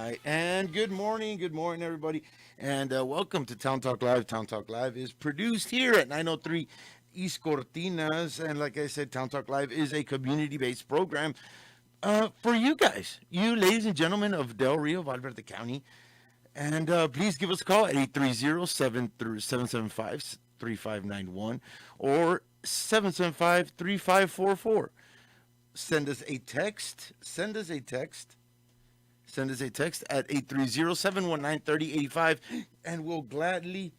right. And good morning, everybody. And welcome to Town Talk Live. Town Talk Live is produced here at 903 East Cortinas. And like I said, Town Talk Live is a community based program for you guys, you ladies and gentlemen of Del Rio, Valverde County. And please give us a call at 830-775-3591 or 775-3544. Send us a text. Send us a text at 830-719-3085, and we'll gladly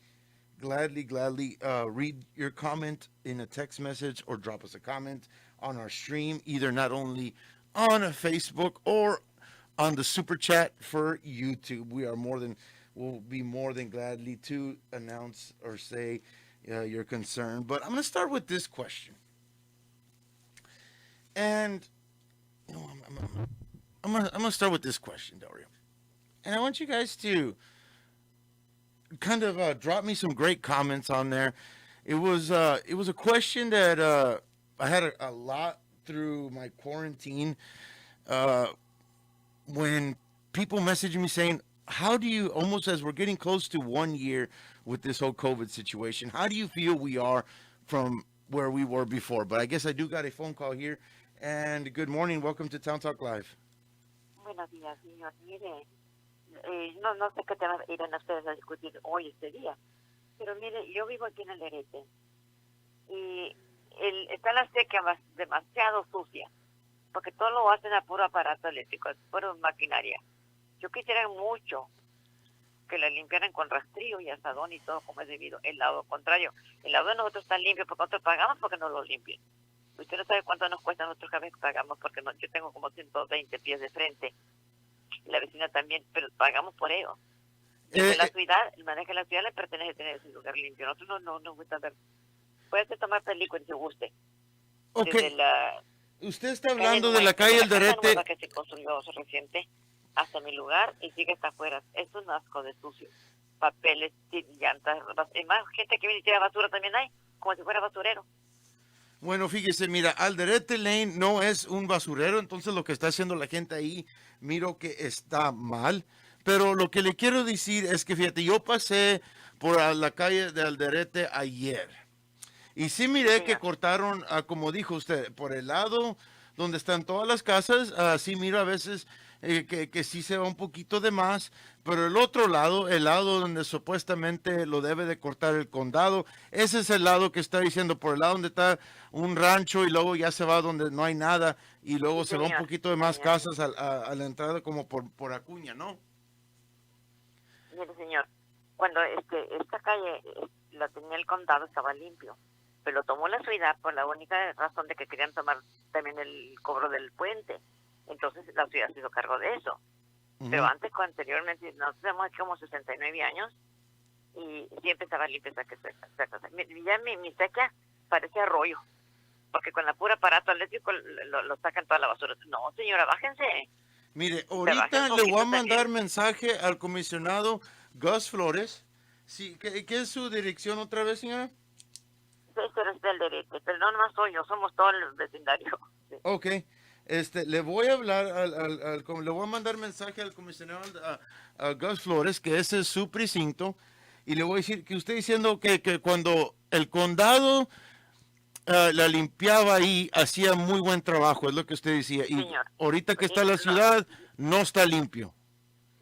read your comment in a text message or drop us a comment on our stream, either not only on Facebook or on the super chat for YouTube. We'll be more than gladly to announce or say your concern. But I'm going to start with this question. And, you know, I'm gonna start with this question, Dario. And I want you guys to kind of drop me some great comments on there. It was a question that I had a lot through my quarantine uh, when people messaging me saying, "How do you almost as we're getting close to 1 year with this whole COVID situation? How do you feel we are from where we were before?" But I guess I do got a phone call here. And good morning, welcome to Town Talk Live. Buenos días, señor. Mire, no sé qué temas irán ustedes a discutir hoy, este día, pero mire, yo vivo aquí en el Lerete y está la sequía demasiado sucia, porque todo lo hacen a puro aparato eléctrico, puro maquinaria. Yo quisiera mucho que la limpiaran con rastrillo y asadón y todo como es debido. El lado contrario, el lado de nosotros está limpio porque nosotros pagamos porque no lo limpien. Usted no sabe cuánto nos cuesta nosotros cada vez que pagamos, porque yo tengo como 120 pies de frente, y la vecina también, pero pagamos por ello. La ciudad, el manejo de la ciudad le pertenece tener ese lugar limpio. Nosotros no nos gusta ver. Puede tomar película si guste. Ok, Desde la usted está hablando de la calle El casa Derete. nueva que se construyó reciente hasta mi lugar y sigue hasta afuera. Es un asco de sucio. Papeles, llantas, y más gente que viene y tira basura también hay, como si fuera basurero. Bueno, fíjese, mira, Alderete Lane no es un basurero, entonces lo que está haciendo la gente ahí, miro que está mal. Pero lo que le quiero decir es que, fíjate, yo pasé por la calle de Alderete ayer. Y sí miré que Señor. cortaron, como dijo usted, por el lado donde están todas las casas, sí miro a veces que sí se va un poquito de más, pero el otro lado, el lado donde supuestamente lo debe de cortar el condado, ese es el lado que está diciendo, por el lado donde está un rancho y luego ya se va donde no hay nada y luego Sí, se va un señor. poquito de Sí, más señor. casas a la entrada como por Acuña, ¿no? Mire, señor, cuando esta calle la tenía el condado, estaba limpio, pero lo tomó la ciudad por la única razón de que querían tomar también el cobro del puente. Entonces la ciudad se hizo cargo de eso. Pero anteriormente, nosotros tenemos aquí como 69 años y siempre estaba limpia esa cosa. Ya mi sequía parece arroyo, porque con la pura aparato eléctrico lo sacan toda la basura. No, señora, bájense. Mire, Bajen ahorita un le voy a poquito mandar también. mensaje al comisionado Gus Flores. Sí, ¿qué es su dirección otra vez, señora? Este es del derecho, pero no nomás soy yo, somos todo el vecindario. Sí. Ok, le voy a hablar le voy a mandar mensaje al comisionado a Gus Flores, que ese es su precinto, y le voy a decir que usted diciendo que cuando el condado la limpiaba ahí, hacía muy buen trabajo, es lo que usted decía, Sí, y señor. ahorita que está Y la ciudad, no está limpio.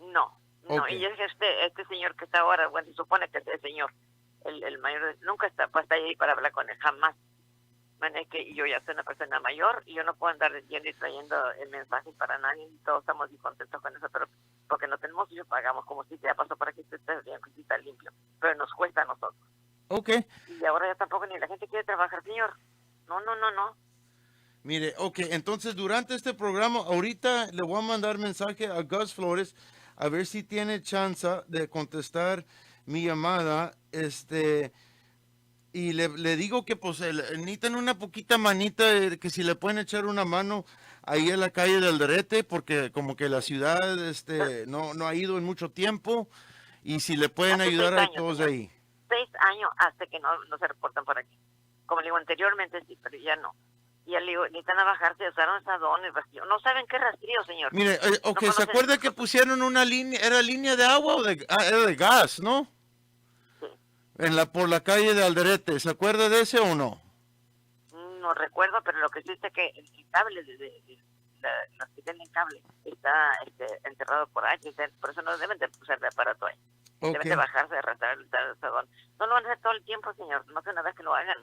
no, Ok, y es este señor que está ahora, bueno, se supone que es el señor, el mayor, nunca está puesta ahí para hablar con él, jamás. Bueno, es que yo ya soy una persona mayor y yo no puedo andar yendo y trayendo mensajes para nadie, y todos estamos muy contentos con eso, pero porque no tenemos y yo pagamos, como si ya pasó para que esté bien, que sí está limpio, pero nos cuesta a nosotros. ok. Y ahora ya tampoco ni la gente quiere trabajar, señor. No. Mire, ok, entonces durante este programa, ahorita le voy a mandar mensaje a Gus Flores a ver si tiene chance de contestar mi llamada, y le digo que pues necesitan una poquita manita, que si le pueden echar una mano ahí en la calle del Derete, porque como que la ciudad, no ha ido en mucho tiempo, y si le pueden Hace ayudar 6 a años, todos señor. ahí. 6 años hasta que no se reportan por aquí. Como le digo, anteriormente sí, pero ya no. Y ya le digo, necesitan a bajarse a usar un asadón y rastrillo. No saben qué rastrillo, señor. Mire, No ok, ¿se conocen acuerda que pusieron una línea, era línea de agua o era de gas, ¿no? Sí. Por la calle de Alderete, ¿se acuerda de ese o no? No recuerdo, pero lo que sí es que el cable los que tienen cable está enterrado por ahí, por eso no deben de usar de aparato ahí. Ok, Deben de bajarse, de arrastrar el asadón. No lo van a hacer todo el tiempo, señor, no sé una vez que lo hagan.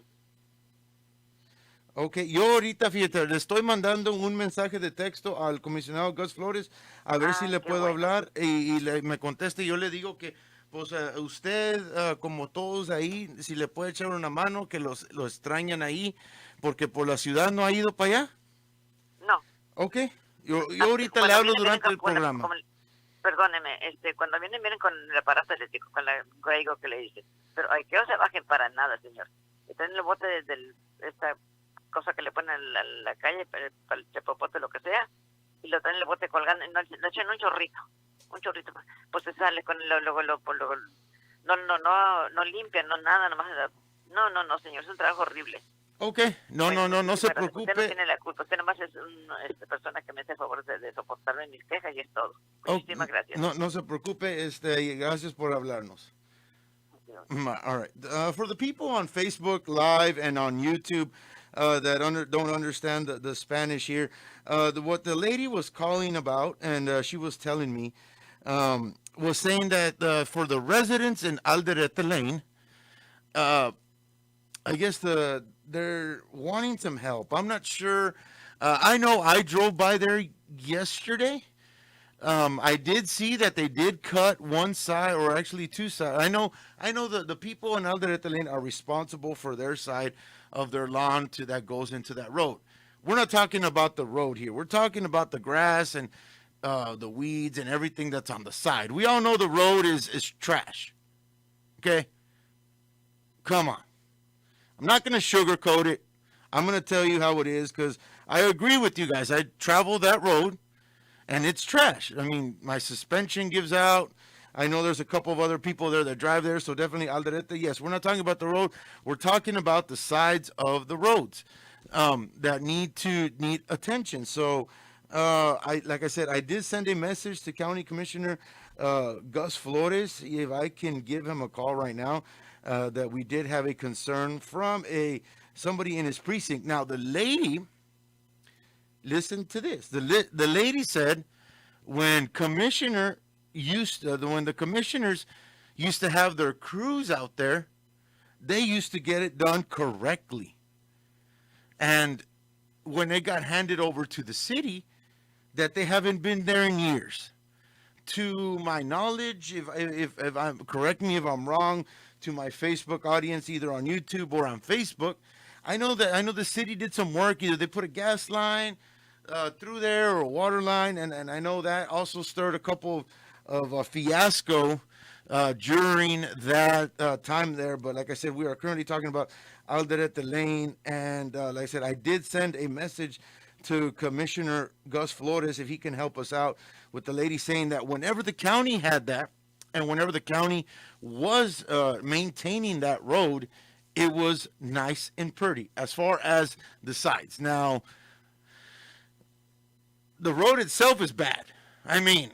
ok, yo ahorita, fíjate, le estoy mandando un mensaje de texto al comisionado Gus Flores a ver si Ay, le qué puedo bueno. hablar y me conteste y yo le digo que, pues, usted, como todos ahí, si le puede echar una mano, que lo extrañan ahí, porque por la ciudad no ha ido para allá. No, Ok, yo ahorita le cuando hablo vienen durante con, el programa. perdóneme, cuando vienen con el aparato eléctrico, con la código que le dicen, pero hay que no se bajen para nada, señor. Están en el bote de esta cosa que le ponen a la calle, para el chapopote, lo que sea, y lo traen en el bote colgando, y no echan un chorrito, pues se sale con luego, no limpian, no nada, nomás, no, señor, es un trabajo horrible. Ok, no, Bueno, no, no, no se muchísimas gracias. Usted no preocupe. tiene la culpa, usted nomás es una persona que me hace el favor de soportarme mis quejas y es todo. Oh, Muchísimas gracias. no, no se preocupe, y gracias por hablarnos. All right. For the people on Facebook Live and on YouTube that don't understand the Spanish here, what the lady was calling about, and she was telling me, was saying that for the residents in Alderete Lane, I guess they're wanting some help. I'm not sure. I know I drove by there yesterday. I did see that they did cut one side, or actually two sides. I know the people in Alderete Lane are responsible for their side of their lawn that goes into that road. We're not talking about the road here. We're talking about the grass and the weeds and everything that's on the side. We all know the road is trash. Okay, come on. I'm not going to sugarcoat it. I'm going to tell you how it is because I agree with you guys. I travel that road and it's trash. I mean, my suspension gives out. I know there's a couple of other people there that drive there, so definitely Alderete. Yes, we're not talking about the road. We're talking about the sides of the roads that need attention. So, like I said, I did send a message to County Commissioner Gus Flores. If I can give him a call right now, that we did have a concern from somebody in his precinct. Now, the lady. Listen to this. The lady said when when the commissioners used to have their crews out there, they used to get it done correctly. And when they got handed over to the city, that they haven't been there in years. To my knowledge, if I'm correct me if I'm wrong, to my Facebook audience, either on YouTube or on Facebook, I know the city did some work. Either they put a gas line through there or a water line, and I know that also stirred a couple of a fiasco during that time there. But like I said, we are currently talking about Alderete Lane, and like I said, I did send a message to Commissioner Gus Flores if he can help us out with the lady saying that whenever the county had that, and whenever the county was maintaining that road, it was nice and pretty as far as the sides. Now, the road itself is bad. I mean,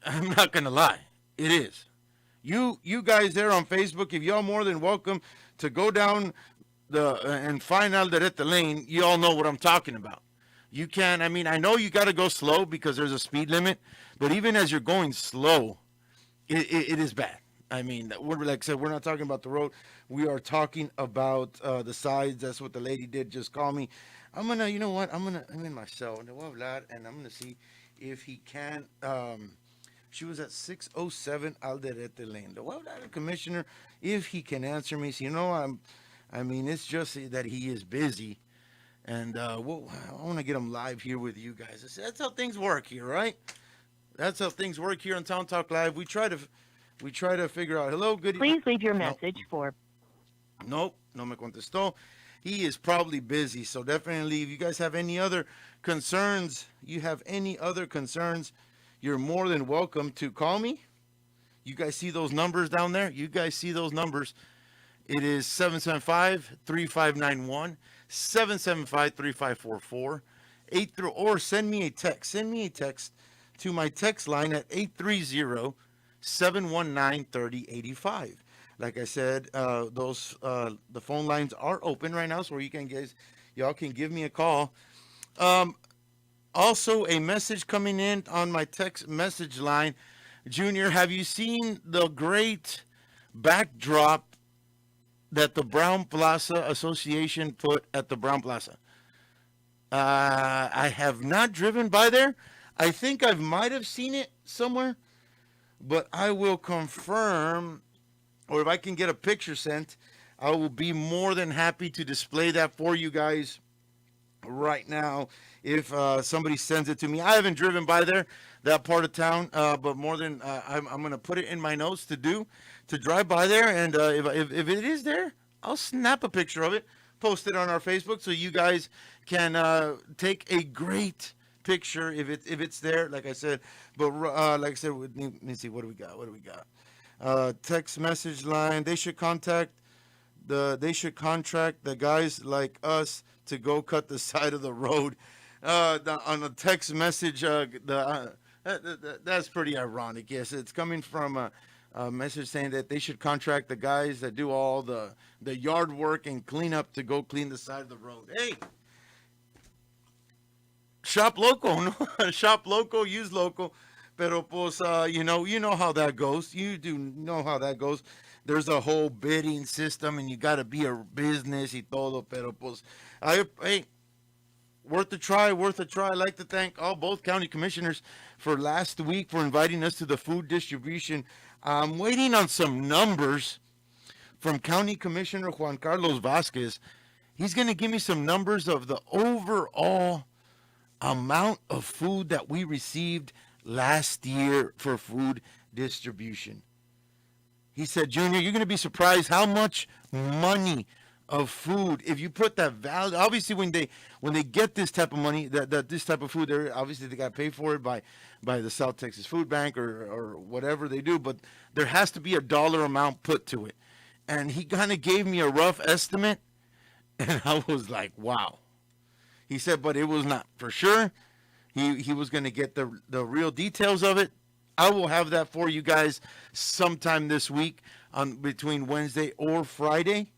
I'm not gonna lie, it is. You guys there on Facebook, if y'all more than welcome to go down and find Alderete Lane, you all know what I'm talking about. You can. I mean, I know you got to go slow because there's a speed limit, but even as you're going slow, it is bad. I mean, like I said, we're not talking about the road. We are talking about the sides. That's what the lady did. Just call me. You know what? I'm in my cell. And I'm gonna see if he can. She was at 607 Alderete Lane. The commissioner, if he can answer me. So, I mean, it's just that he is busy. And I want to get him live here with you guys. That's how things work here, right? That's how things work here on Town Talk Live. We try to figure out. Hello, good. Please leave your message for. Nope, no me contestó. He is probably busy, so definitely. If you guys have any other concerns, you're more than welcome to call me. You guys see those numbers down there? You guys see those numbers? It is 775-3591, 775-3544, or send me a text. Send me a text to my text line at 830-719-3085. Like I said, the phone lines are open right now, so y'all can give me a call. Also, a message coming in on my text message line. Junior, have you seen the great backdrop that the Brown Plaza Association put at the Brown Plaza? I have not driven by there. I think I might have seen it somewhere, but I will confirm, or if I can get a picture sent, I will be more than happy to display that for you guys right now if somebody sends it to me. I haven't driven by there, that part of town, but more than I'm going to put it in my notes to drive by there, and if it is there, I'll snap a picture of it, post it on our Facebook, so you guys can take a great picture if it's there, like I said. But like I said, let me see, what do we got? Text message line. They should contract the guys like us to go cut the side of the road. On a text message, that's pretty ironic. Yes, it's coming from a message saying that they should contract the guys that do all the yard work and clean up to go clean the side of the road. Hey, shop local, no? Shop local, use local. Pero pues, you know how that goes. You do know how that goes. There's a whole bidding system, and you got to be a business y todo. Pero pues, hey, worth a try. I'd like to thank both county commissioners for last week for inviting us to the food distribution. I'm waiting on some numbers from County Commissioner Juan Carlos Vasquez. He's going to give me some numbers of the overall amount of food that we received last year for food distribution. He said, Junior, you're going to be surprised how much money of food, if you put that value, obviously when they get this type of money, this type of food, they got to pay for it by the South Texas Food Bank or whatever they do, but there has to be a dollar amount put to it. And he kind of gave me a rough estimate, and I was like, wow. He said, but it was not for sure. He was going to get the real details of it. I will have that for you guys sometime this week between Wednesday or Friday.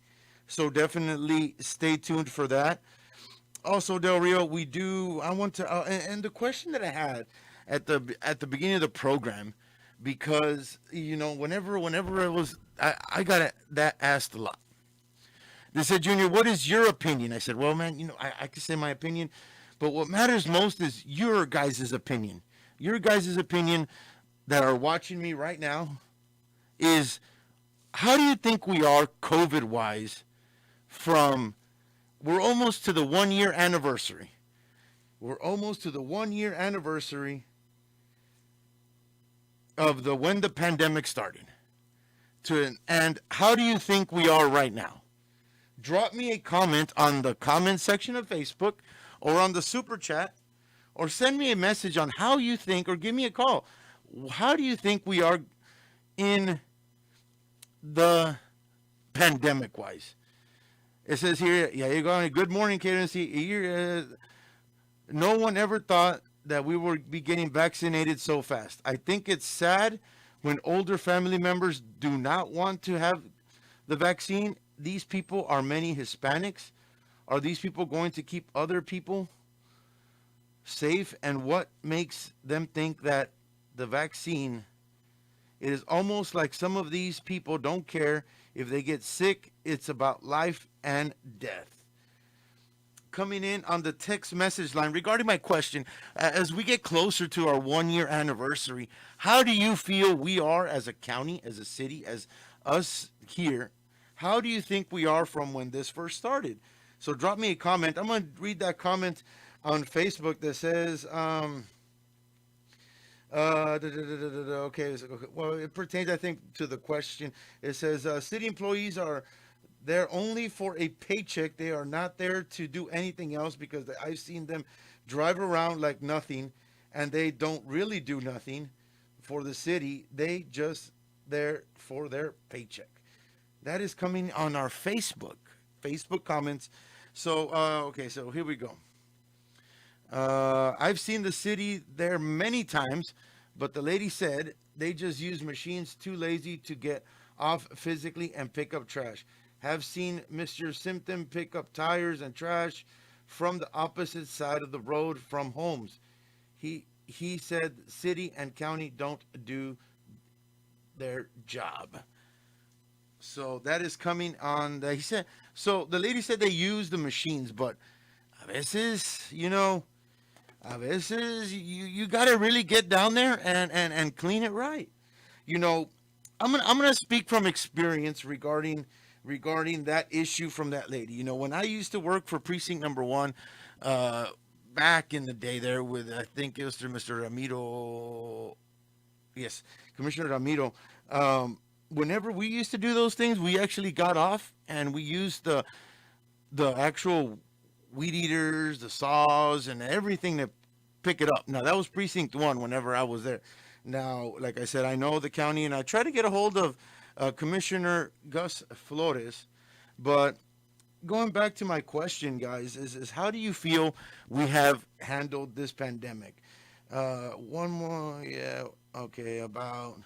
So definitely stay tuned for that. Also, Del Rio, and the question that I had at the beginning of the program, because whenever it was, I got that asked a lot. They said, Junior, what is your opinion? I said, well, man, I can say my opinion, but what matters most is your guys' opinion. Your guys' opinion that are watching me right now is, how do you think we are COVID-wise we're almost to the 1 year anniversary. We're almost to the 1 year anniversary of when the pandemic started. And how do you think we are right now? Drop me a comment on the comment section of Facebook or on the super chat, or send me a message on how you think, or give me a call. How do you think we are in the pandemic wise? It says here, you're going, good morning, KWMC. No one ever thought that we would be getting vaccinated so fast. I think it's sad when older family members do not want to have the vaccine. These people are many Hispanics. Are these people going to keep other people safe? And what makes them think that the vaccine, it is almost like some of these people don't care if they get sick. It's about life and death. Coming in on the text message line regarding my question, as we get closer to our 1 year anniversary, how do you feel we are as a county, as a city, as us here? How do you think we are from when this first started? So drop me a comment. I'm going to read that comment on Facebook that says, okay, well, it pertains, I think, to the question. It says, city employees are there only for a paycheck. They are not there to do anything else, because I've seen them drive around like nothing, and they don't really do nothing for the city. They just there for their paycheck. That is coming on our Facebook comments. So, okay, so here we go. I've seen the city there many times, but the lady said they just use machines too lazy to get off physically and pick up trash. Have seen Mr. Simpson pick up tires and trash from the opposite side of the road from homes. He said city and county don't do their job. So that is coming on. He said so. The lady said they use the machines, but a veces, a veces you got to really get down there and clean it right. You know, I'm gonna speak from experience regarding that issue from that lady. When I used to work for precinct number 1, back in the day there with, I think it was through Mr. Ramiro. Yes, Commissioner Ramiro. Whenever we used to do those things, we actually got off and we used the actual weed eaters, the saws, and everything to pick it up. Now that was precinct 1 whenever I was there. Now, like I said, I know the county, and I try to get a hold of Commissioner Gus Flores. But going back to my question, guys, is how do you feel we have handled this pandemic? One more, yeah, okay, about.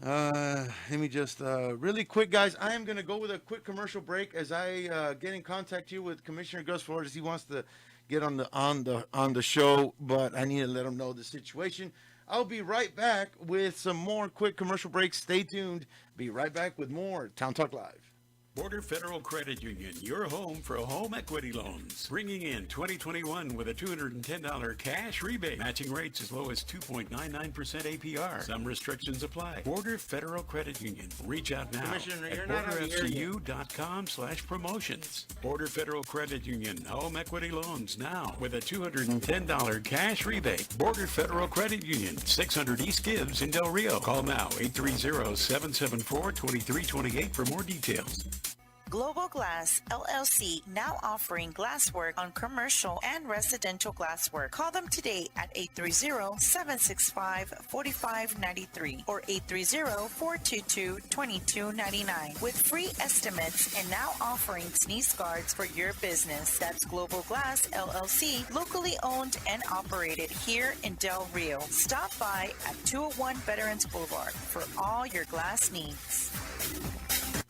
Let me just really quick, guys. I am going to go with a quick commercial break as I get in contact here with Commissioner Gus Flores. He wants to get on the show, but I need to let him know the situation. I'll be right back with some more quick commercial breaks. Stay tuned. Be right back with more Town Talk Live. Border Federal Credit Union, your home for home equity loans. Bringing in 2021 with a $210 cash rebate. Matching rates as low as 2.99% APR. Some restrictions apply. Border Federal Credit Union. Reach out now at borderfcu.com/promotions. Border Federal Credit Union, home equity loans now with a $210 cash rebate. Border Federal Credit Union, 600 East Gibbs in Del Rio. Call now, 830-774-2328 for more details. Global Glass LLC, now offering glasswork on commercial and residential glasswork. Call them today at 830-765-4593 or 830-422-2299 with free estimates, and now offering sneeze guards for your business. That's Global Glass LLC, locally owned and operated here in Del Rio. Stop by at 201 Veterans Boulevard for all your glass needs.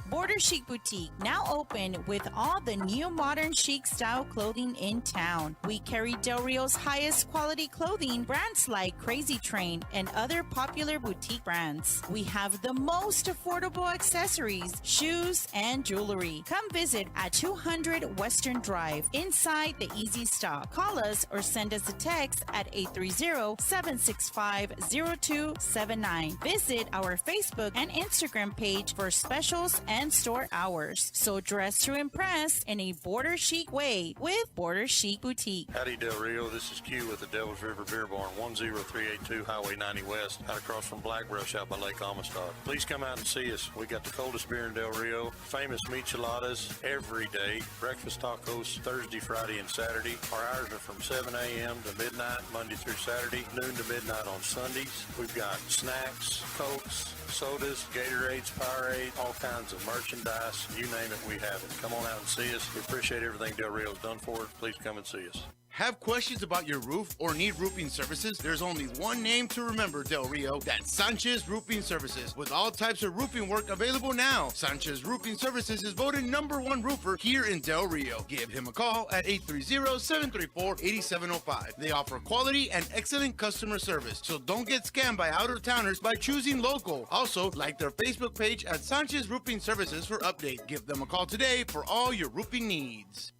Border Chic Boutique, now open with all the new modern chic style clothing in town. We carry Del Rio's highest quality clothing, brands like Crazy Train and other popular boutique brands. We have the most affordable accessories, shoes, and jewelry. Come visit at 200 Western Drive inside the Easy Stop. Call us or send us a text at 830-765-0279. Visit our Facebook and Instagram page for specials and store hours. So dress to impress in a border chic way with Border Chic Boutique. Howdy Del Rio, this is Q with the Devil's River Beer Barn, 10382 Highway 90 West, out across from Black Brush out by Lake Amistad. Please come out and see us. We got the coldest beer in Del Rio, famous micheladas every day, breakfast tacos Thursday, Friday, and Saturday. Our hours are from 7 a.m. to midnight, Monday through Saturday, noon to midnight on Sundays. We've got snacks, Cokes, sodas, Gatorades, Powerade, all kinds of merchandise. You name it, we have it. Come on out and see us. We appreciate everything Del Rio's done for us. Please come and see us. Have questions about your roof or need roofing services? There's only one name to remember, Del Rio. That's Sanchez Roofing Services. With all types of roofing work available now, Sanchez Roofing Services is voted #1 roofer here in Del Rio. Give him a call at 830-734-8705. They offer quality and excellent customer service, so don't get scammed by out-of-towners by choosing local. Also, like their Facebook page at Sanchez Roofing Services for update. Give them a call today for all your roofing needs.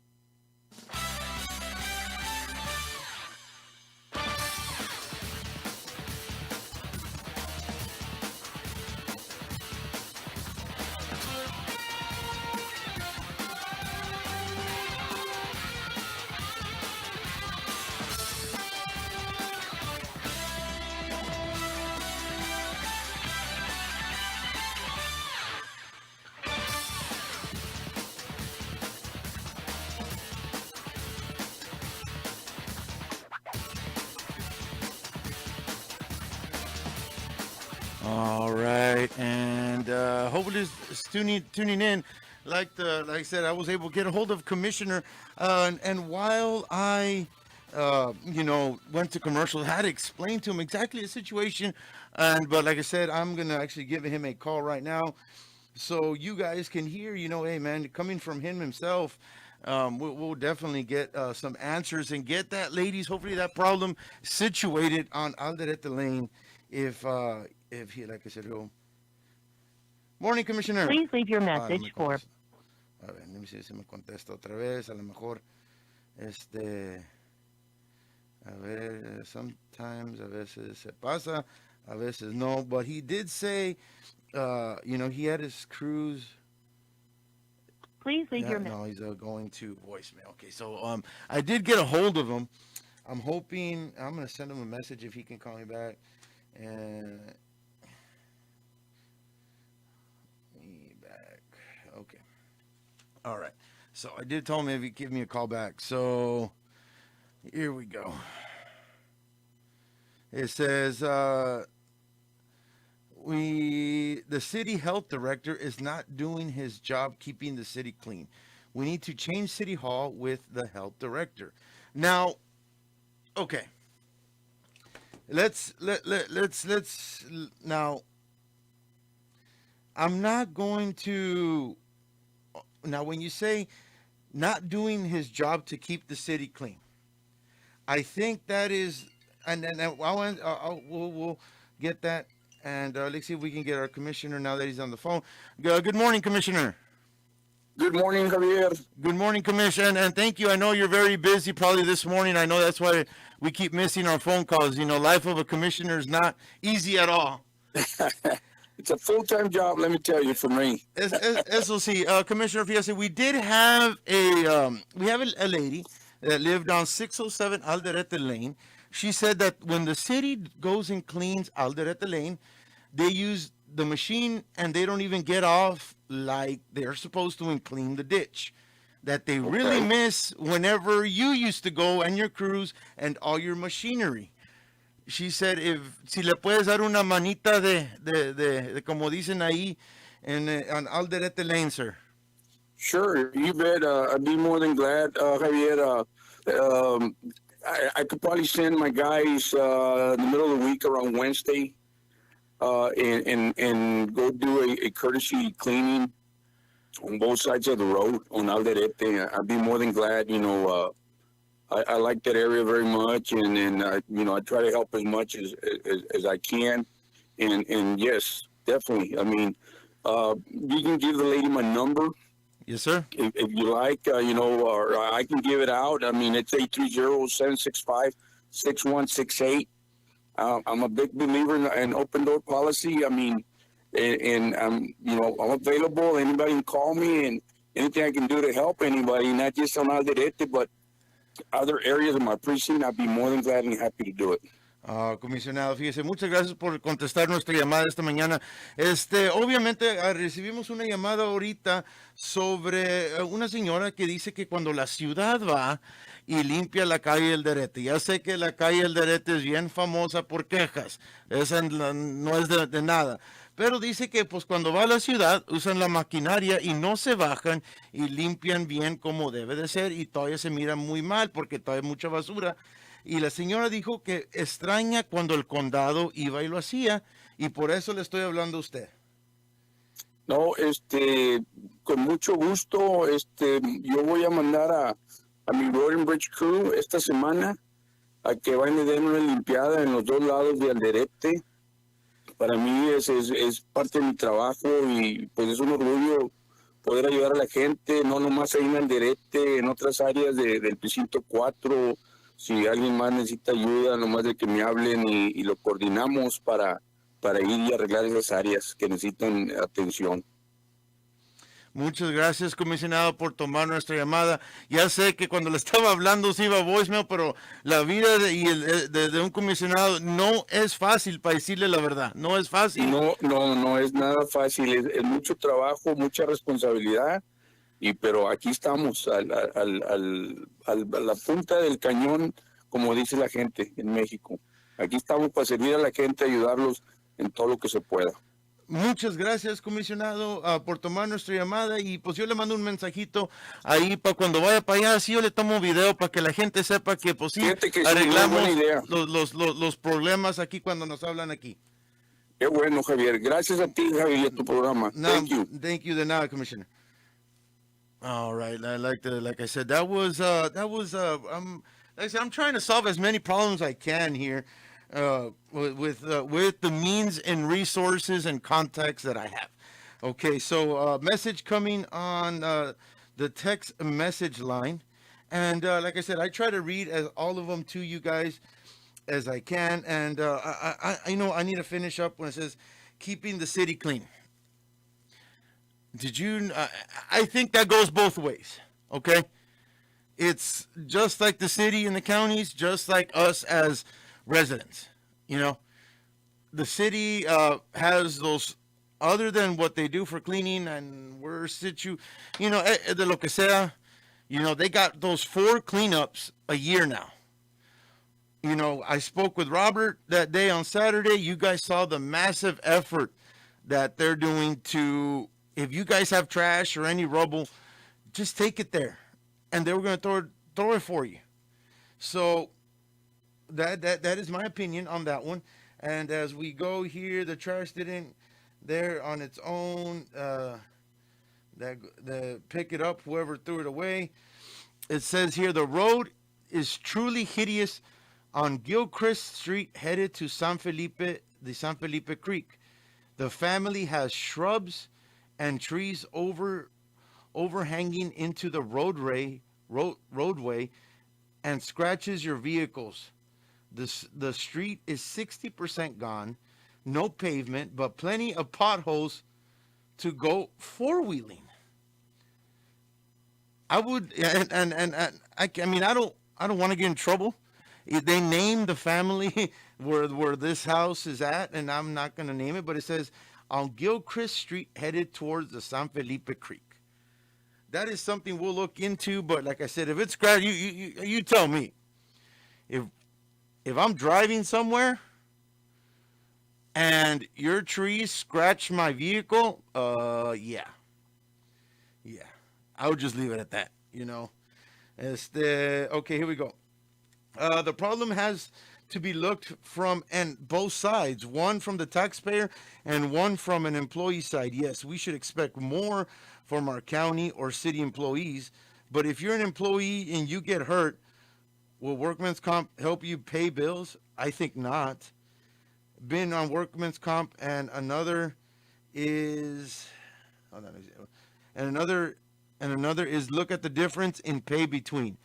All right, and hopefully it's tuning in. Like I said, I was able to get a hold of Commissioner, and while I, went to commercial, I had to explain to him exactly the situation, but like I said, I'm gonna actually give him a call right now, so you guys can hear. Hey man, coming from him himself. We'll definitely get some answers and get that ladies, hopefully that problem situated on Alderete Lane. If he, like I said, go. Morning, Commissioner. Please leave your Ah, no message me for. contesta. A ver, let me see si me contesta otra vez. A lo mejor, a ver, sometimes, a veces se pasa, a veces no. But he did say, he had his cruise. Please leave Yeah, your message. no, he's going to voicemail. Okay, so I did get a hold of him. I'm hoping I'm gonna send him a message if he can call me back. And me back. Okay. All right. So I did tell him if he'd give me a call back. So here we go. It says the city health director is not doing his job keeping the city clean. We need to change City Hall with the health director. Now, okay. Let's now. I'm not going to. Now, when you say not doing his job to keep the city clean, I think that is, and we'll get that, and let's see if we can get our commissioner now that he's on the phone. Good morning, Commissioner. Good morning, Javier. Good morning, Commissioner, and thank you. I know you're very busy probably this morning. I know that's why we keep missing our phone calls. Life of a commissioner is not easy at all. It's a full-time job, let me tell you, for me. Eso sí, Commissioner Fiesta, we did have a lady that lived on 607 Alderete Lane. She said that when the city goes and cleans Alderete Lane, they use the machine and they don't even get off like they're supposed to and clean the ditch. That they really miss whenever you used to go and your crews and all your machinery. She said, si le puedes dar una manita de como dicen ahí on Alderete Lane, sir. Sure, you bet. I'd be more than glad, Javier. I could probably send my guys in the middle of the week around Wednesday and go do a courtesy cleaning on both sides of the road on Alderete. I'd be more than glad. I like that area very much, and I try to help as much as I can. And yes, definitely. I mean, you can give the lady my number. Yes, sir. If you like, or I can give it out. I mean, it's 830-765-6168. I'm a big believer in open door policy. I mean, and I'm available. Anybody can call me, and anything I can do to help anybody, not just on Alderete, but other areas of my precinct, I'd be more than glad and happy to do it. Comisionado, fíjese, muchas gracias por contestar nuestra llamada esta mañana. Obviamente recibimos una llamada ahorita sobre una señora que dice que cuando la ciudad va y limpia la calle Alderete, ya sé que la calle Alderete es bien famosa por quejas, esa no es de nada, pero dice que pues cuando va a la ciudad usan la maquinaria y no se bajan y limpian bien como debe de ser y todavía se mira muy mal porque todavía hay mucha basura. Y la señora dijo que extraña cuando el condado iba y lo hacía, y por eso le estoy hablando a usted. No, con mucho gusto, yo voy a mandar a mi Road and Bridge Crew esta semana a que vayan y den una limpiada en los dos lados de Alderete. Para mí es parte de mi trabajo y pues es un orgullo poder ayudar a la gente, no nomás ahí en Alderete, en otras áreas del precinto 4. Si alguien más necesita ayuda, nomás de que me hablen y lo coordinamos para ir y arreglar esas áreas que necesitan atención. Muchas gracias, comisionado, por tomar nuestra llamada. Ya sé que cuando le estaba hablando se iba a voicemail, pero la vida de un comisionado no es fácil, para decirle la verdad. No es fácil. No es nada fácil. Es mucho trabajo, mucha responsabilidad. Pero aquí estamos a la punta del cañón, como dice la gente en México. Aquí estamos para servir a la gente, ayudarlos en todo lo que se pueda. Muchas gracias, comisionado, por tomar nuestra llamada, y pues yo le mando un mensajito ahí para cuando vaya para allá, así yo le tomo video para que la gente sepa que pues sí, Fíjate que es una arreglamos buena idea. los problemas aquí cuando nos hablan aquí. Qué bueno, Javier. Gracias a ti, Javier, y a tu programa. No, Thank you. Thank you, de nada, Commissioner. All right, like I said, that was like I said, I'm trying to solve as many problems I can here, with the means and resources and contacts that I have. Okay, so message coming on the text message line, and like I said, I try to read as all of them to you guys as I can, and I need to finish up when it says keeping the city clean. Did you? I think that goes both ways. Okay, it's just like the city and the counties, just like us as residents. You know, the city has those. Other than what they do for cleaning, and we're de lo que sea, they got those 4 cleanups a year now. I spoke with Robert that day on Saturday. You guys saw the massive effort that they're doing to. If you guys have trash or any rubble, just take it there, and they were going to throw it for you. So that is my opinion on that one. And as we go here, the trash didn't there on its own. The pick it up, whoever threw it away. It says here the road is truly hideous on Gilchrist Street, headed to the San Felipe Creek. The family has shrubs and trees overhanging into the roadway and scratches your vehicles. The street is 60% gone, no pavement, but plenty of potholes to go 4-wheeling. I would, and I mean, I don't want to get in trouble. They named the family where this house is at, and I'm not going to name it, but it says on Gilchrist Street, headed towards the San Felipe Creek. That is something we'll look into, but like I said, if it's scratched, you tell me. If I'm driving somewhere and your trees scratch my vehicle, yeah, I would just leave it at that, Okay, here we go. The problem has to be looked from both sides, one from the taxpayer and one from an employee side. Yes, we should expect more from our county or city employees, but if you're an employee and you get hurt, will workman's comp help you pay bills? I think not. Been on workman's comp, and another is look at the difference in pay between,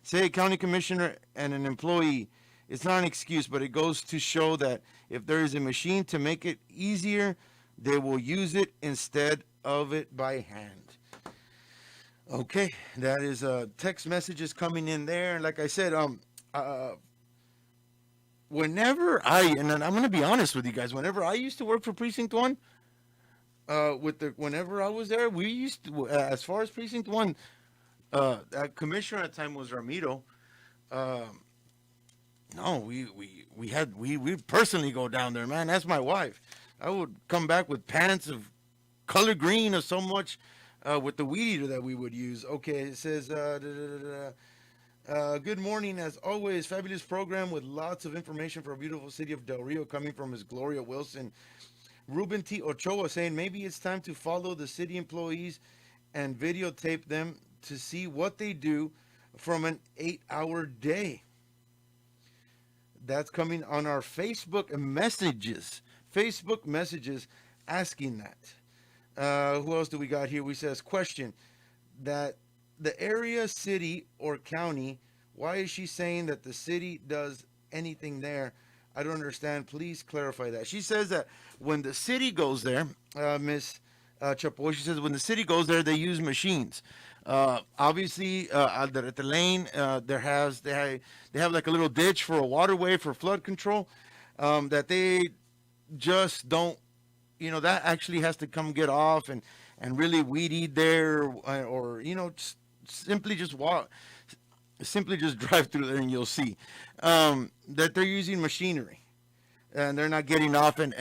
say, a county commissioner and an employee. It's not an excuse, but it goes to show that if there is a machine to make it easier, they will use it instead of it by hand. Okay, that is text messages coming in there. And like I said, whenever and I'm going to be honest with you guys, whenever I used to work for Precinct 1, whenever I was there, we used to, as far as Precinct 1, that commissioner at the time was Ramiro. No, we personally go down there, man. That's my wife. I would come back with pants of color green or so much with the weed eater that we would use. Okay, it says, good morning. As always, fabulous program with lots of information for a beautiful city of Del Rio, coming from Ms. Gloria Wilson. Ruben T. Ochoa saying maybe it's time to follow the city employees and videotape them to see what they do from an 8-hour day. That's coming on our Facebook messages. Facebook messages asking that. Who else do we got here? We says, question, that the area, city, or county, why is she saying that the city does anything there? I don't understand. Please clarify that. She says that when the city goes there, Miss Chapo, she says when the city goes there, they use machines. Obviously, at the lane, they have like a little ditch for a waterway for flood control, that they just don't, that actually has to come get off and really weed eat there, or simply just drive through there and you'll see that they're using machinery. and they're not getting off and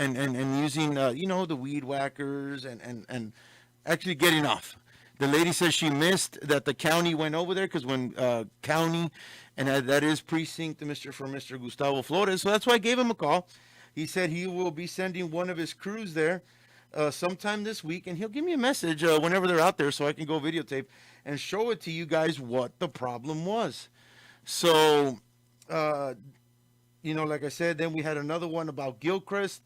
using, the weed whackers and actually getting off. The lady says she missed that the county went over there because when county, and that is precinct for Mr. Gustavo Flores. So that's why I gave him a call. He said he will be sending one of his crews there sometime this week, and he'll give me a message whenever they're out there so I can go videotape and show it to you guys what the problem was. So, like I said, then we had another one about Gilchrist.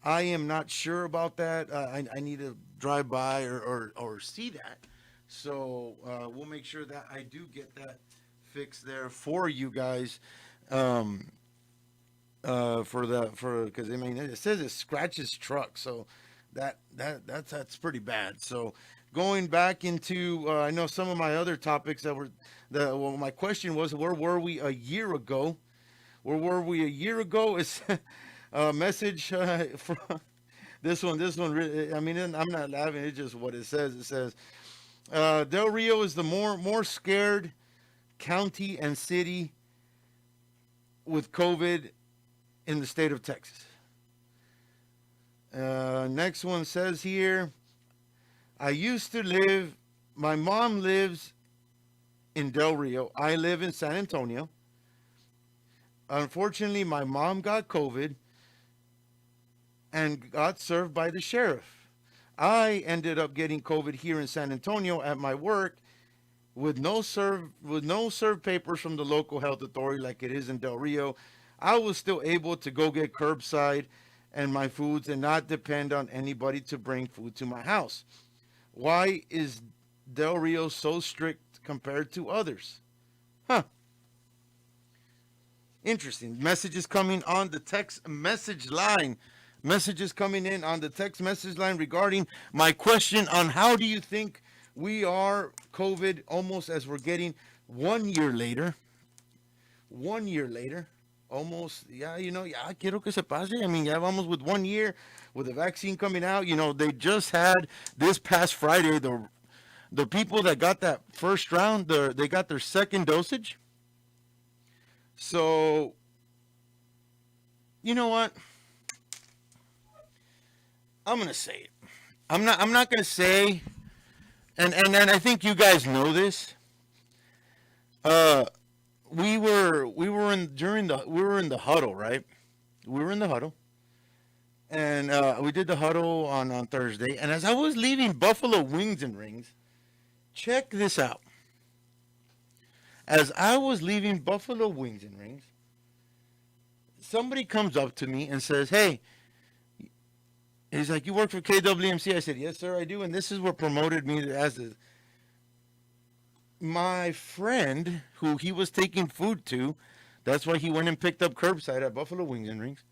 I am not sure about that. I need to drive by or see that. So we'll make sure that I do get that fixed there for you guys. Because it says it scratches truck, so that's pretty bad. So going back into I know some of my other topics my question was, where were we a year ago? Where were we a year ago? Is a message from this one. I mean, I'm not laughing. It's just what it says. It says Del Rio is the more scared county and city with COVID in the state of Texas. Next one says here, my mom lives in Del Rio. I live in San Antonio. Unfortunately, my mom got COVID and got served by the sheriff. I ended up getting COVID here in San Antonio at my work with no serve papers from the local health authority like it is in Del Rio. I was still able to go get curbside and my foods and not depend on anybody to bring food to my house. Why is Del Rio so strict compared to others? Interesting. Messages coming on the text message line. Messages coming in on the text message line regarding my question on how do you think we are COVID almost as we're getting 1 year later. 1 year later. Almost, quiero que se pase. I mean, vamos with 1 year with the vaccine coming out. They just had this past Friday, the people that got that first round, they got their second dosage. So, you know what? I'm gonna say it. I'm not gonna say, and I think you guys know this. We were in the huddle, right? We were in the huddle, and we did the huddle on Thursday. And as I was leaving Buffalo Wings and Rings, check this out. As I was leaving Buffalo Wings and Rings, somebody comes up to me and says, "Hey," he's like, "You work for KWMC?" I said, "Yes, sir, I do." And this is what promoted me as my friend who he was taking food to. That's why he went and picked up curbside at Buffalo Wings and Rings.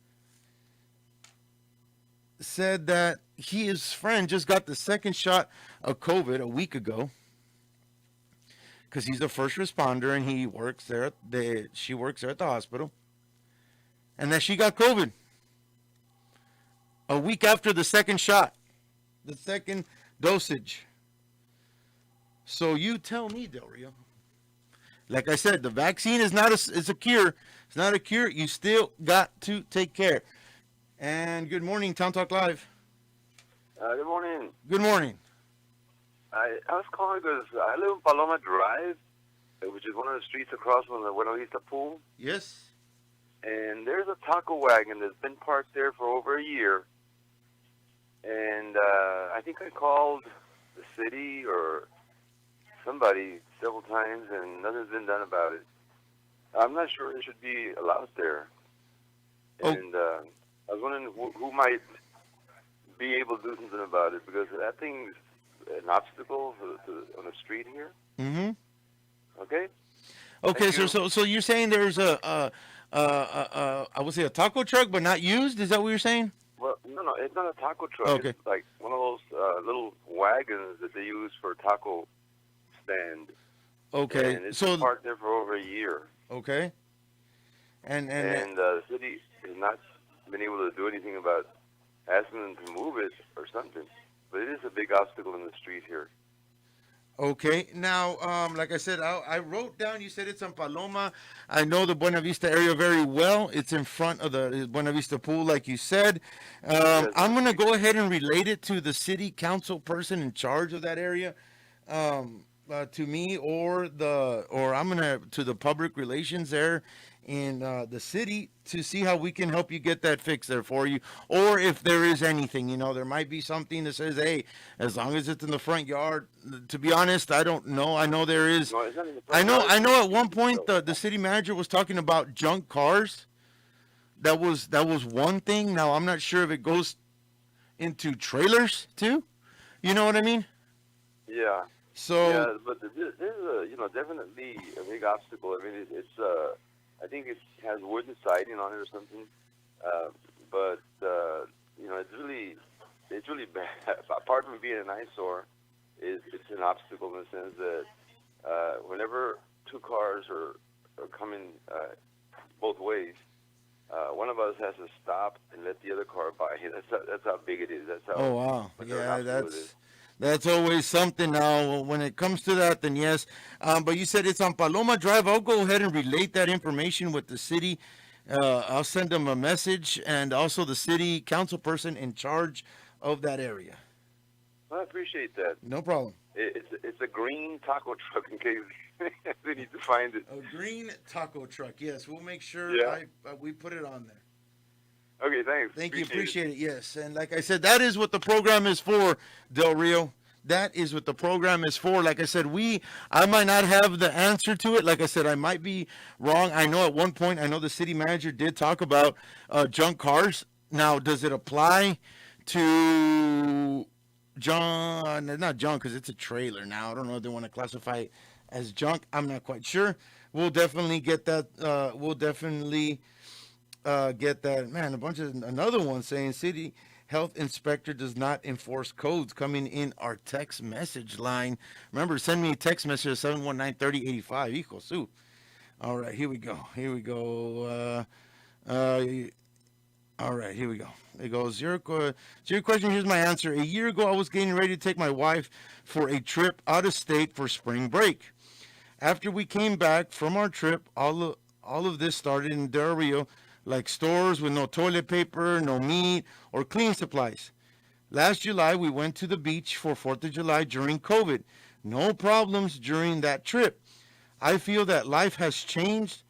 Said that his friend just got the second shot of COVID a week ago. Because he's a first responder and he works there. She works there at the hospital. And that she got COVID a week after the second shot, the second dosage. So you tell me, Del Rio. Like I said, the vaccine is it's a cure. It's not a cure. You still got to take care. And good morning, Town Talk Live. Good morning. Good morning. I was calling because I live in Paloma Drive, which is one of the streets across from the Buena Vista Pool. Yes. And there's a taco wagon that's been parked there for over a year. And I think I called the city or somebody several times, and nothing's been done about it. I'm not sure it should be allowed there. Oh. And I was wondering who might be able to do something about it, because that thing's an obstacle on the street here. Mm-hmm. Okay. Okay, so you're saying there's I would say a taco truck, but not used? Is that what you're saying? Well, no, it's not a taco truck. Okay. It's like one of those little wagons that they use for taco stand. Okay. And it's so been parked there for over a year. Okay. And the city has not been able to do anything about asking them to move it or something. But it is a big obstacle in the street here. Okay. Now, like I said, I wrote down. You said it's on Paloma. I know the Buena Vista area very well. It's in front of the Buena Vista pool, like you said. I'm gonna go ahead and relate it to the city council person in charge of that area, to me, or I'm gonna to the public relations there in the city to see how we can help you get that fixed there for you, or if there is anything, there might be something that says, hey, as long as it's in the front yard. To be honest, I don't know. I know there is. No, it's not in the I front know. yard. I know. At one point, the city manager was talking about junk cars. That was one thing. Now I'm not sure if it goes into trailers too. You know what I mean? Yeah. So Yeah, but this is definitely a big obstacle. I mean, it's I think it has wooden siding on it or something, but it's really bad. Apart from being an eyesore, it's an obstacle in the sense that whenever two cars are coming both ways, one of us has to stop and let the other car by. That's how big it is. That's how. oh wow, much of an yeah, obstacle it is. that's always something. Now, when it comes to that, then yes. But you said it's on Paloma Drive. I'll go ahead and relate that information with the city. I'll send them a message, and also the city council person in charge of that area. Well, I appreciate that. No problem. It's a green taco truck in case they need to find it. A green taco truck. Yes, we'll make sure Yeah. we put it on there. Okay, thanks. Thank you. Appreciate it. Yes. And like I said, that is what the program is for, Del Rio. That is what the program is for. Like I said, I might not have the answer to it. Like I said, I might be wrong. I know at one point, I know the city manager did talk about junk cars. Now, does it apply to not junk, because it's a trailer now. I don't know if they want to classify it as junk. I'm not quite sure. We'll definitely get that. Get that. Man, another one saying city health inspector does not enforce codes, coming in our text message line. Remember, send me a text message at 719-3085. Hijo su. All right, here we go. All right, here we go. It goes, your question, here's my answer. A year ago, I was getting ready to take my wife for a trip out of state for spring break. After we came back from our trip, all of this started in Del Rio, like stores with no toilet paper, no meat, or cleaning supplies. Last July, we went to the beach for 4th of July during COVID. No problems during that trip. I feel that life has changed,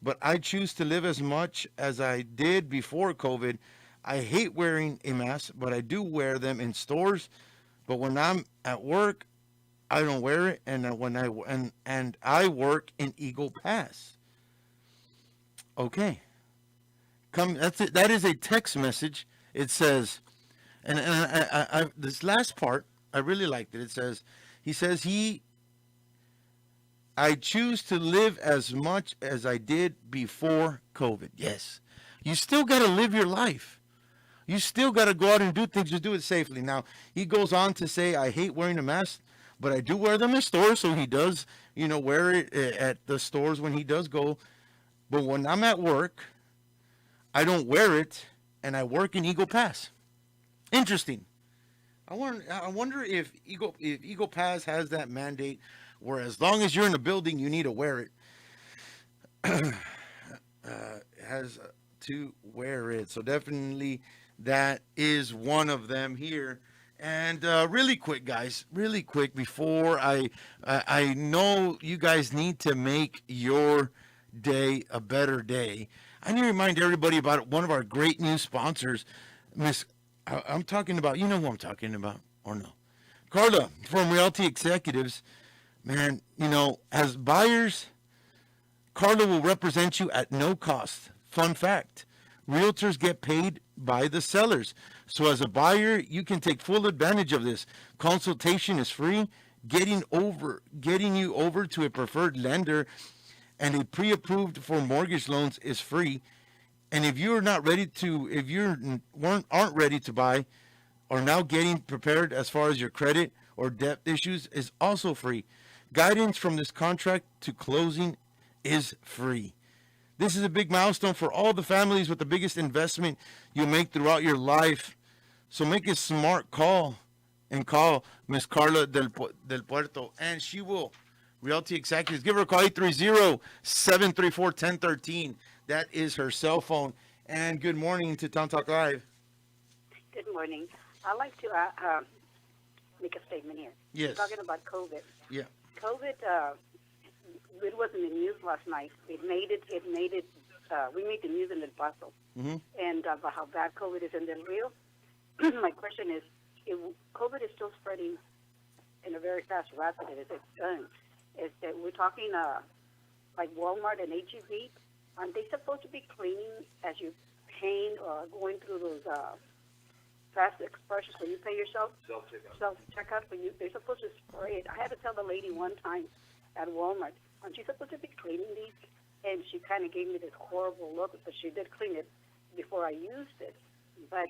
but I choose to live as much as I did before COVID. I hate wearing a mask, but I do wear them in stores. But when I'm at work, I don't wear it, and I work in Eagle Pass. Okay. That's it. That is a text message. It says, and I this last part I really liked it. It says, I choose to live as much as I did before COVID. Yes, you still got to live your life. You still got to go out and do things, to do it safely. Now he goes on to say, I hate wearing a mask, but I do wear them in stores. So he does, wear it at the stores when he does go. But when I'm at work, I don't wear it, and I work in Eagle Pass. Interesting. I wonder if Eagle Pass has that mandate where as long as you're in the building, you need to wear it. Has to wear it. So definitely that is one of them here. And really quick, guys, really quick, before I know you guys need to make your day a better day. I need to remind everybody about one of our great new sponsors, I'm talking about, you know who I'm talking about, or no? Carla from Realty Executives. Man, as buyers, Carla will represent you at no cost. Fun fact, realtors get paid by the sellers. So as a buyer, you can take full advantage of this. Consultation is free. Getting you over to a preferred lender and a pre-approved for mortgage loans is free. And if you're not ready to, aren't ready to buy, or now getting prepared as far as your credit or debt issues is also free. Guidance from this contract to closing is free. This is a big milestone for all the families with the biggest investment you'll make throughout your life. So make a smart call and call Miss Carla del Puerto, and she will Realty Executives. Give her a call, 830-734-1013. That is her cell phone. And good morning to Town Talk Live. Good morning. I'd like to make a statement here. Yes. Talking about COVID. Yeah. COVID, it was in the news last night. We made the news in El Paso. Mm-hmm. And about how bad COVID is in Del Rio. My question is, if COVID is still spreading in a very fast, rapid, as it's done, is that we're talking like Walmart and H-E-B, aren't they supposed to be cleaning as you paying or going through those fast expressions when you pay yourself? Self-checkout. They're supposed to spray it. I had to tell the lady one time at Walmart, aren't you supposed to be cleaning these? And she kind of gave me this horrible look, but she did clean it before I used it. But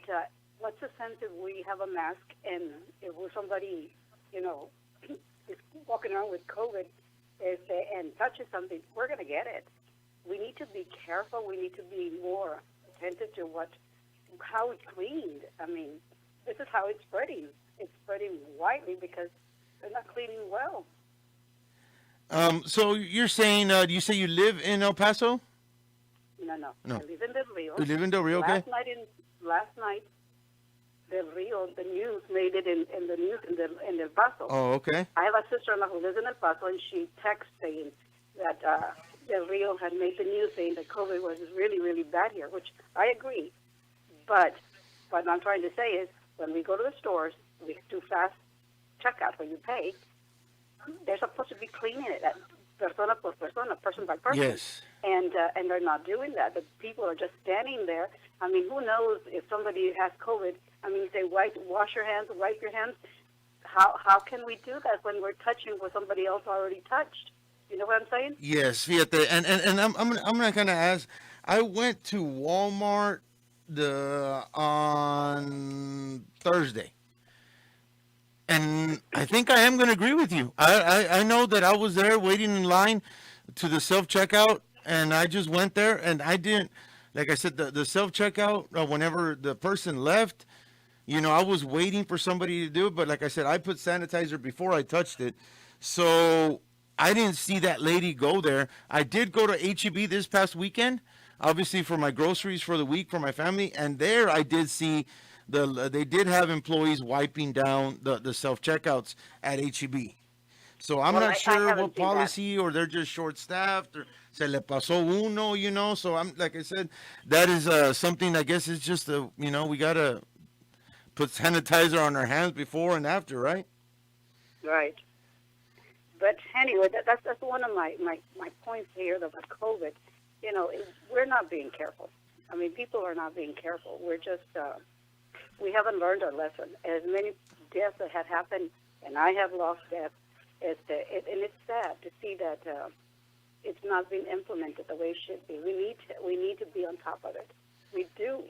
what's the sense if we have a mask and if we're somebody, is walking around with COVID and touches something, we're going to get it. We need to be careful. We need to be more attentive to how it's cleaned. I mean, this is how it's spreading. It's spreading widely because they're not cleaning well. So you're saying, do you say you live in El Paso? No. No. I live in Del Rio. You live in Del Rio, okay? Last night, Del Rio, the news made it in the news in El Paso. Oh, okay. I have a sister-in-law who lives in El Paso, and she texted saying that Del Rio had made the news saying that COVID was really, really bad here, which I agree. But what I'm trying to say is when we go to the stores, we do fast checkout when you pay, they're supposed to be cleaning it persona por persona, person by person. Yes. And they're not doing that. The people are just standing there. I mean, who knows if somebody has COVID? I mean, they wash your hands, wipe your hands. How can we do that when we're touching what somebody else already touched? You know what I'm saying? Yes, fíjate, and I'm gonna kind of ask. I went to Walmart on Thursday, and I think I am gonna agree with you. I know that I was there waiting in line to the self checkout, and I just went there, and I didn't. Like I said, the self checkout. Whenever the person left, I was waiting for somebody to do it. But like I said, I put sanitizer before I touched it, so I didn't see that lady go there. I did go to H-E-B this past weekend, obviously for my groceries for the week for my family, and there I did see they did have employees wiping down the self checkouts at H-E-B. So I'm not sure what policy, or they're just short staffed, or se le pasó uno, So I'm like I said, that is something I guess is just we gotta put sanitizer on our hands before and after, right? Right. But anyway, that's one of my points here about COVID. We're not being careful. I mean, people are not being careful. We're just, we haven't learned our lesson. As many deaths that had happened, and I have lost deaths, and it's sad to see that it's not being implemented the way it should be. We need to be on top of it. We do.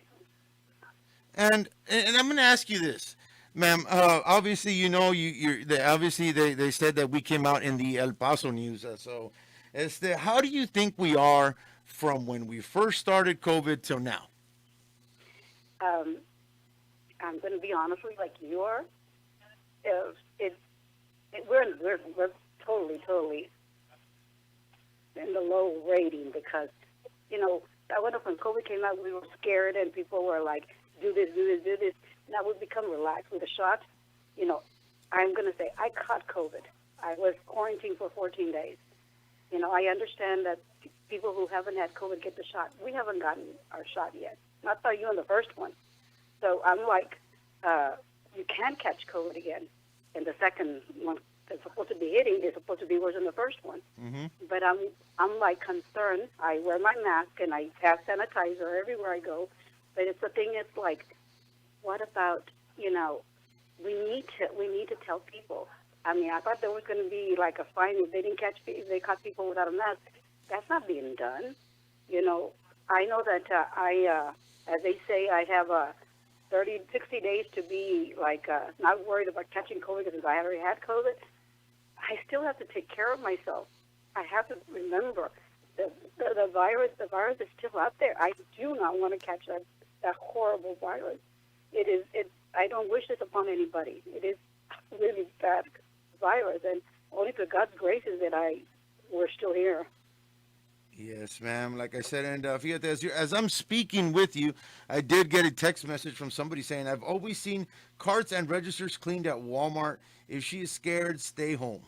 And I'm going to ask you this. Ma'am, obviously, obviously they said that we came out in the El Paso news. So, how do you think we are from when we first started COVID till now? I'm going to be honest with you, like you are. We're totally in the low rating because, I went up when COVID came out, we were scared and people were like, do this. Now we've become relaxed with a shot. I'm going to say I caught COVID. I was quarantined for 14 days. I understand that people who haven't had COVID get the shot. We haven't gotten our shot yet. Not you on the first one. So I'm like, you can catch COVID again. And the second one that's supposed to be hitting is supposed to be worse than the first one. Mm-hmm. But I'm like concerned. I wear my mask and I have sanitizer everywhere I go. But it's the thing. It's like, what about we need to tell people. I mean, I thought there was going to be like a fine if they caught people without a mask. That's not being done. I know that as they say, I have 60 days to be like not worried about catching COVID because I already had COVID. I still have to take care of myself. I have to remember the virus. The virus is still out there. I do not want to catch that horrible virus. I don't wish this upon anybody. It is really bad virus, and only through God's grace is that we're still here. Yes, ma'am. Like I said, and fíjate, as I'm speaking with you, I did get a text message from somebody saying, I've always seen carts and registers cleaned at Walmart. If she is scared, stay home.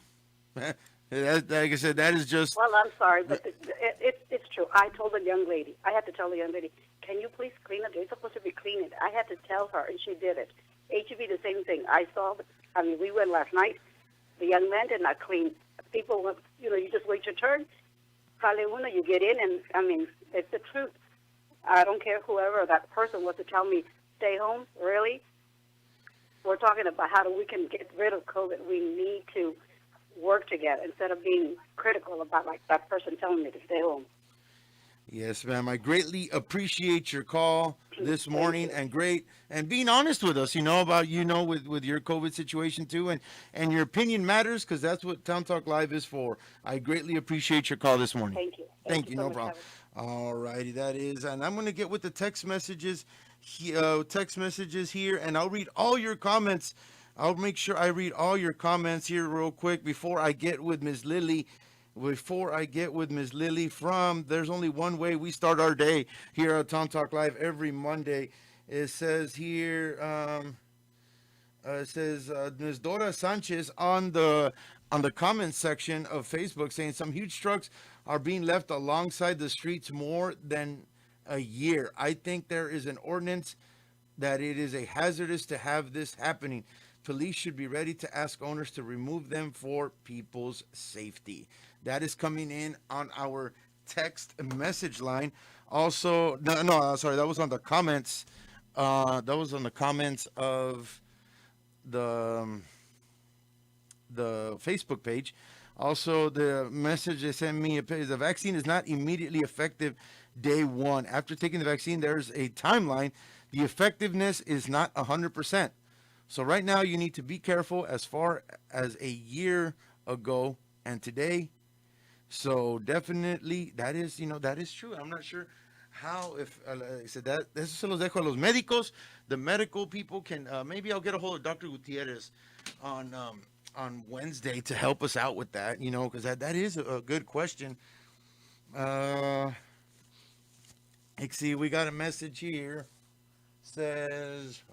Like I said, that is just... Well, I'm sorry, but it's true. I told the young lady, I had to tell the young lady, can you please clean it? They're supposed to be cleaning it. I had to tell her, and she did it. HEB, the same thing. We went last night. The young man did not clean. People, you just wait your turn. You get in, and it's the truth. I don't care whoever that person was to tell me, stay home, really? We're talking about how we can get rid of COVID. We need to work together instead of being critical about like that person telling me to stay home. Yes, ma'am. I greatly appreciate your call this morning and being honest with us, about, with your COVID situation too. And your opinion matters because that's what Town Talk Live is for. I greatly appreciate your call this morning. Thank you. Thank you. so No much, problem. Howard. All righty. That is. And I'm going to get with the text messages here, and I'll read all your comments. I'll make sure I read all your comments here real quick before I get with Ms. Lily. There's only one way we start our day here at Tom Talk Live every Monday. It says here, Ms. Dora Sanchez on the comment section of Facebook saying some huge trucks are being left alongside the streets more than a year. I think there is an ordinance that it is a hazardous to have this happening. Police should be ready to ask owners to remove them for people's safety. That is coming in on our text message line. Also, sorry, that was on the comments. That was on the comments of the Facebook page. Also, the message they sent me is the vaccine is not immediately effective day one. After taking the vaccine, there's a timeline. The effectiveness is not 100%. So right now you need to be careful as far as a year ago and today. So definitely that is true. I'm not sure how, if I said that, eso se los dejo a los médicos. The medical people can, maybe I'll get a hold of Dr. Gutierrez on Wednesday to help us out with that, because that is a good question. Let's see, we got a message here. Says,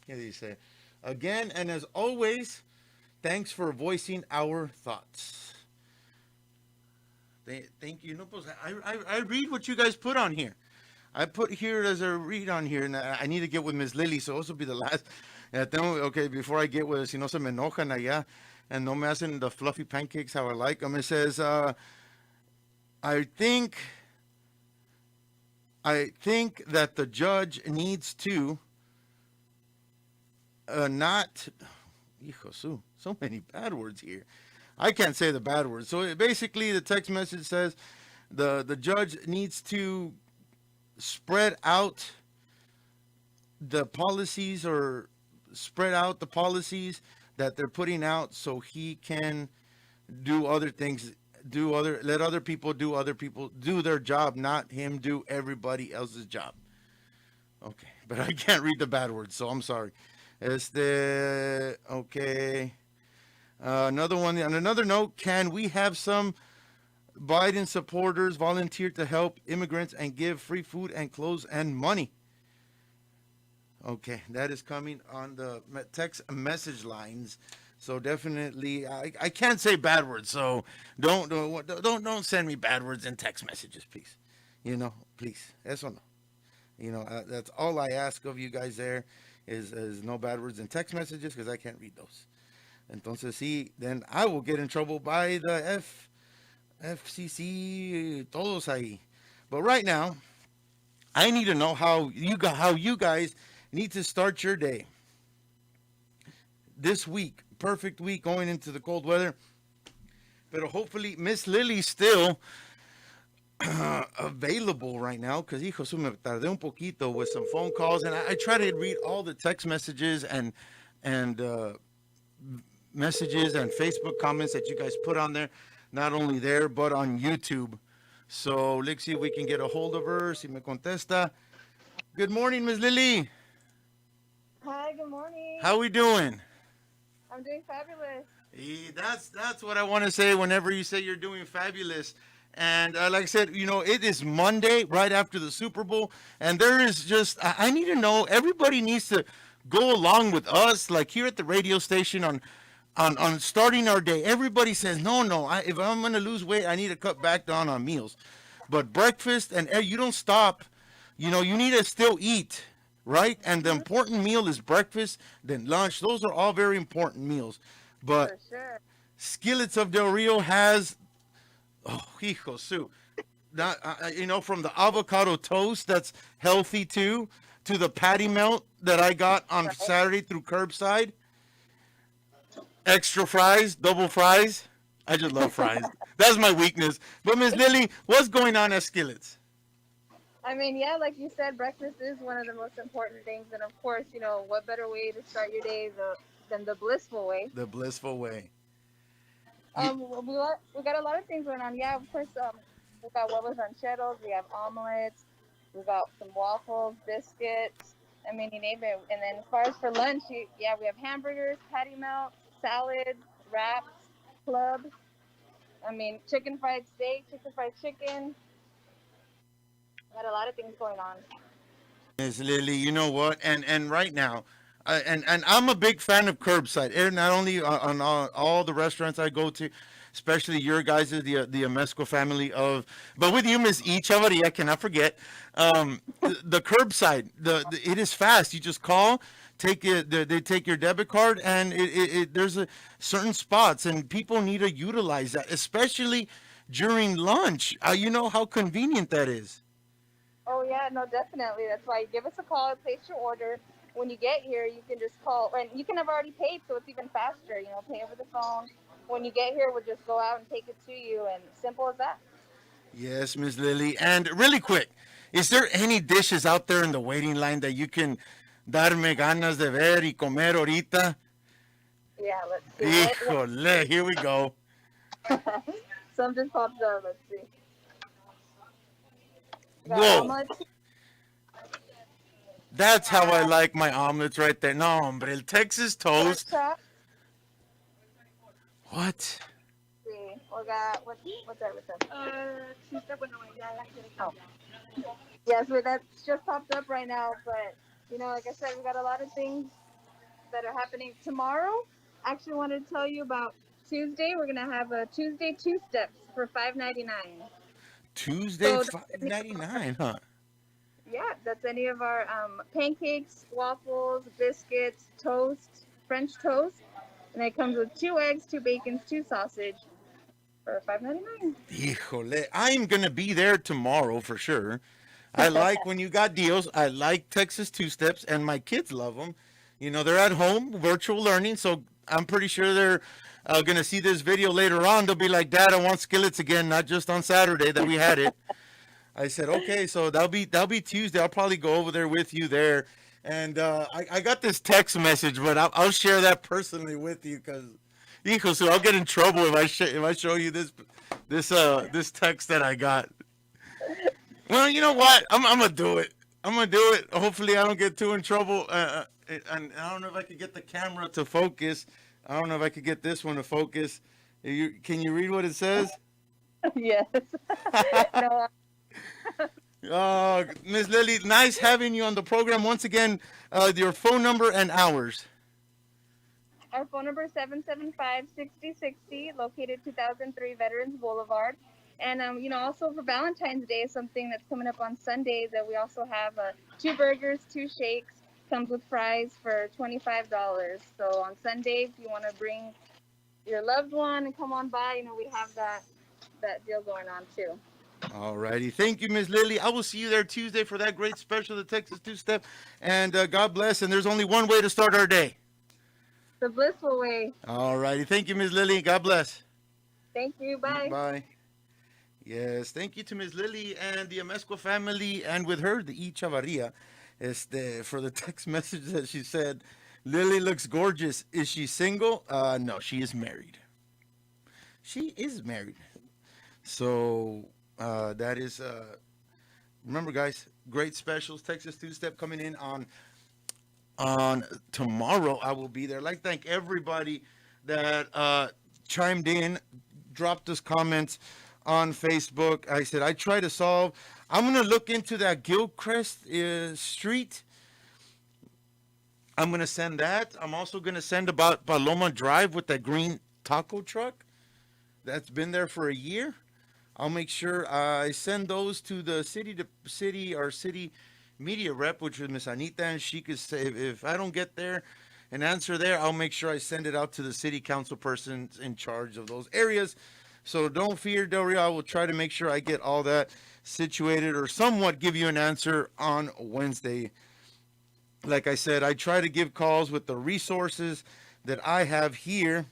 what do you say? Again, and as always, thanks for voicing our thoughts. Thank you. No, I read what you guys put on here. I put here as a read on here, and I need to get with Miss Lily, so this will be the last. Okay, before I get with, si no se me enojan allá, and no me hacen the fluffy pancakes how I like them. It says, I think that the judge needs to not, so many bad words here. I can't say the bad words. So basically the text message says the judge needs to spread out the policies or spread out the policies that they're putting out so he can do other things, let other people do their job, not him do everybody else's job. Okay, but I can't read the bad words, so I'm sorry. Okay. Another one, on another note, can we have some Biden supporters volunteer to help immigrants and give free food and clothes and money? Okay, that is coming on the text message lines. So definitely, I can't say bad words. So don't send me bad words in text messages, please. Please. Eso no. That's all I ask of you guys there is no bad words in text messages because I can't read those. Entonces, sí, then I will get in trouble by the FCC, todos ahí. But right now, I need to know how you guys need to start your day. This week, perfect week going into the cold weather. But hopefully, Miss Lily's still available right now because me tardé un poquito with some phone calls, and I try to read all the text messages and messages and Facebook comments that you guys put on there, not only there but on YouTube. So let's see if we can get a hold of her. Si me contesta. Good morning, Ms. Lily. Hi, good morning. How we doing? I'm doing fabulous. That's what I want to say whenever you say you're doing fabulous. And like I said, it is Monday right after the Super Bowl, and there is I need to know, everybody needs to go along with us, like here at the radio station on starting our day. Everybody says, no, if I'm going to lose weight, I need to cut back down on meals. But breakfast, and you don't stop, you need to still eat, right? And the important meal is breakfast, then lunch. Those are all very important meals. But For sure. Skillets of Del Rio has, hijo su, not, from the avocado toast that's healthy too, to the patty melt that I got on Saturday through curbside. Extra fries, double fries. I just love fries. That's my weakness. But Miss Lily, what's going on at Skillets? I mean, yeah, like you said, breakfast is one of the most important things. And of course, what better way to start your day than the blissful way? The blissful way. We got a lot of things going on. Yeah, of course, we got huevos rancheros, we have omelets, we got some waffles, biscuits. I mean, you name it. And then as far as for lunch, we have hamburgers, patty melt, salad, wraps, club. I mean, chicken fried steak, chicken fried chicken. Got a lot of things going on. Miss Lily, you know what? And right now, and I'm a big fan of curbside. And not only on all the restaurants I go to, especially your guys, the Amesco family but with you, Miss E. Chavarria, I cannot forget, the curbside. It is fast. You just call, they take your debit card, and there's certain spots, and people need to utilize that, especially during lunch. You know how convenient that is. Oh, yeah, no, definitely. That's why you give us a call, place your order. When you get here, you can just call, and you can have already paid, so it's even faster, pay over the phone. When you get here, we'll just go out and take it to you, and simple as that. Yes, Miss Lily. And really quick, is there any dishes out there in the waiting line that you can darme ganas de ver y comer ahorita? Yeah, let's see. Híjole, here we go. Something popped up, let's see. Whoa. That's how I like my omelets right there. No, hombre, el Texas toast. What? We got, what's that? Oh. Yes, that's just popped up right now, but, like I said, we got a lot of things that are happening tomorrow. Actually, wanted to tell you about Tuesday. We're going to have a Tuesday two-steps for $5.99. Tuesday, $5.99, huh? Yeah, that's any of our pancakes, waffles, biscuits, toast, French toast. And it comes with 2 eggs, 2 bacons, 2 sausage for $5.99. Híjole, I'm going to be there tomorrow for sure. I like when you got deals. I like Texas two-steps, and my kids love them. They're at home, virtual learning, so I'm pretty sure they're going to see this video later on. They'll be like, Dad, I want Skillets again, not just on Saturday that we had it. I said, okay, so that'll be Tuesday. I'll probably go over there with you there. And I got this text message, but I'll share that personally with you because, so I'll get in trouble if I show you this text that I got. Well, you know what? I'm gonna do it. Hopefully, I don't get too in trouble. And I don't know if I could get the camera to focus. I don't know if I could get this one to focus. Can you read what it says? Yes. No. Ms. Lily, nice having you on the program once again. Your phone number and hours. Our phone number is 775-6060, located 2003 Veterans Boulevard. And, also for Valentine's Day, something that's coming up on Sunday, that we also have 2 burgers, 2 shakes, comes with fries for $25. So on Sunday, if you want to bring your loved one and come on by, we have that deal going on too. All righty. Thank you, Ms. Lily. I will see you there Tuesday for that great special, the Texas Two-Step. And God bless. And there's only one way to start our day. The blissful way. All righty. Thank you, Ms. Lily. God bless. Thank you. Bye. Bye. Yes, thank you to Ms. Lily and the Amesco family, and with her, the E. Chavarria, for the text message that she said, Lily looks gorgeous. Is she single? No, she is married. She is married. So that is, remember guys, great specials, Texas Two-Step coming in on on tomorrow. I will be there. I'd like to thank everybody that chimed in, dropped us comments on Facebook. I said I try to solve. I'm gonna look into that Gilchrist Street. I'm gonna send that. I'm also gonna send about Paloma Drive with that green taco truck that's been there for a year. I'll make sure I send those to the city media rep, which is Miss Anita, and she could say if I don't get there an answer there, I'll make sure I send it out to the city council persons in charge of those areas. So don't fear, Del Rio. I will try to make sure I get all that situated or somewhat give you an answer on Wednesday. Like I said, I try to give calls with the resources that I have here.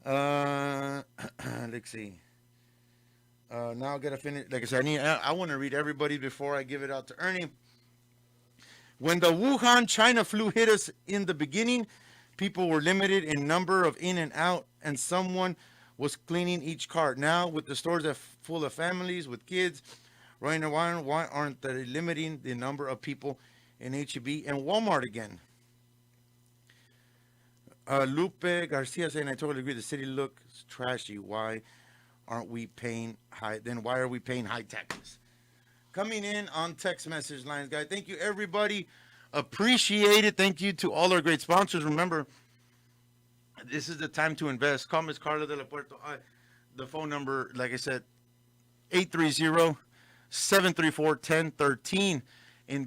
Let's see. Now I gotta finish. Like I said, I want to read everybody before I give it out to Ernie. When the Wuhan China flu hit us in the beginning, people were limited in number of in and out, and someone was cleaning each cart. Now, with the stores that full of families with kids running around, why aren't they limiting the number of people in H-E-B and Walmart again? Lupe Garcia saying, I totally agree. The city looks trashy. Why aren't we paying high? Then why are we paying high taxes? Coming in on text message lines, guys. Thank you, everybody. Appreciate it. Thank you to all our great sponsors. Remember, this is the time to invest. Call Ms. Carla de la Puerta. The phone number, like I said, 830-734-1013.